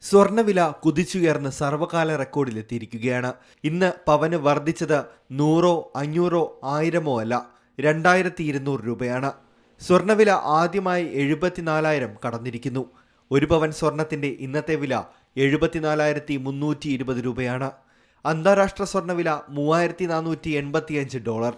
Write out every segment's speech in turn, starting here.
സ്വർണ്ണവില കുതിച്ചുയർന്ന് സർവകാല റെക്കോർഡിലെത്തിയിരിക്കുകയാണ്. ഇന്ന് പവന് വർദ്ധിച്ചത് 100, 500, 1000 അല്ല, 2200 രൂപയാണ്. സ്വർണ്ണവില ആദ്യമായി 74,000 കടന്നിരിക്കുന്നു. ഒരു പവൻ സ്വർണത്തിന്റെ ഇന്നത്തെ വില 74,320 രൂപയാണ്. അന്താരാഷ്ട്ര സ്വർണ്ണവില $3,485.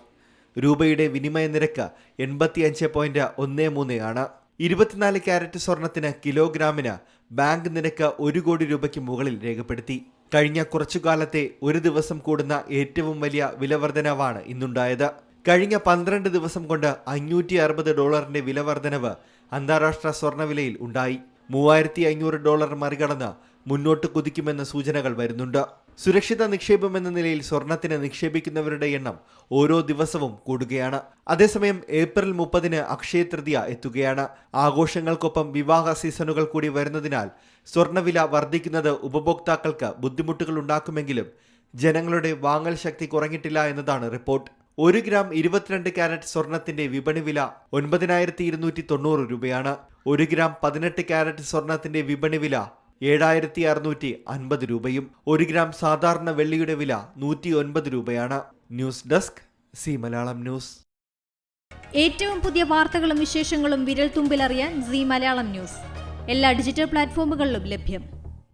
രൂപയുടെ വിനിമയ നിരക്ക് 85.13 ആണ്. 24 ക്യാരറ്റ് സ്വർണത്തിന് കിലോഗ്രാമിന് ബാങ്ക് നിരക്ക് 1 കോടി രൂപയ്ക്ക് മുകളിൽ രേഖപ്പെടുത്തി. കഴിഞ്ഞ കുറച്ചുകാലത്തെ ഒരു ദിവസം കൂടുന്ന ഏറ്റവും വലിയ വിലവർധനവാണ് ഇന്നുണ്ടായത്. കഴിഞ്ഞ 12 ദിവസം കൊണ്ട് $560 വിലവർധനവ് അന്താരാഷ്ട്ര സ്വർണ്ണവിലയിൽ ഉണ്ടായി. $3,500 മറികടന്ന് മുന്നോട്ട് കുതിക്കുമെന്ന സൂചനകൾ വരുന്നുണ്ട്. സുരക്ഷിത നിക്ഷേപം എന്ന നിലയിൽ സ്വർണത്തിന് നിക്ഷേപിക്കുന്നവരുടെ എണ്ണം ഓരോ ദിവസവും കൂടുകയാണ്. അതേസമയം ഏപ്രിൽ 30 അക്ഷയ തൃതീയ എത്തുകയാണ്. ആഘോഷങ്ങൾക്കൊപ്പം വിവാഹ സീസണുകൾ കൂടി വരുന്നതിനാൽ സ്വർണ്ണവില വർദ്ധിക്കുന്നത് ഉപഭോക്താക്കൾക്ക് ബുദ്ധിമുട്ടുകൾ ഉണ്ടാക്കുമെങ്കിലും ജനങ്ങളുടെ വാങ്ങൽ ശക്തി കുറഞ്ഞിട്ടില്ല എന്നതാണ് റിപ്പോർട്ട്. 1 ഗ്രാം 22 ക്യാരറ്റ് സ്വർണത്തിന്റെ വിപണി വില 9,290 രൂപയാണ്. 1 ഗ്രാം 18 ക്യാരറ്റ് സ്വർണത്തിന്റെ വിപണി വില 7,650 രൂപയും. 1 ഗ്രാം സാധാരണ വെള്ളിയുടെ വില 109 രൂപയാണ്. News desk C Malayalam news. ഏറ്റവും പുതിയ വാർത്തകളും വിശേഷങ്ങളും വിരൽ തുമ്പിലറിയാൻ സി മലയാളം ന്യൂസ് എല്ലാ ഡിജിറ്റൽ പ്ലാറ്റ്ഫോമുകളിലും ലഭ്യം.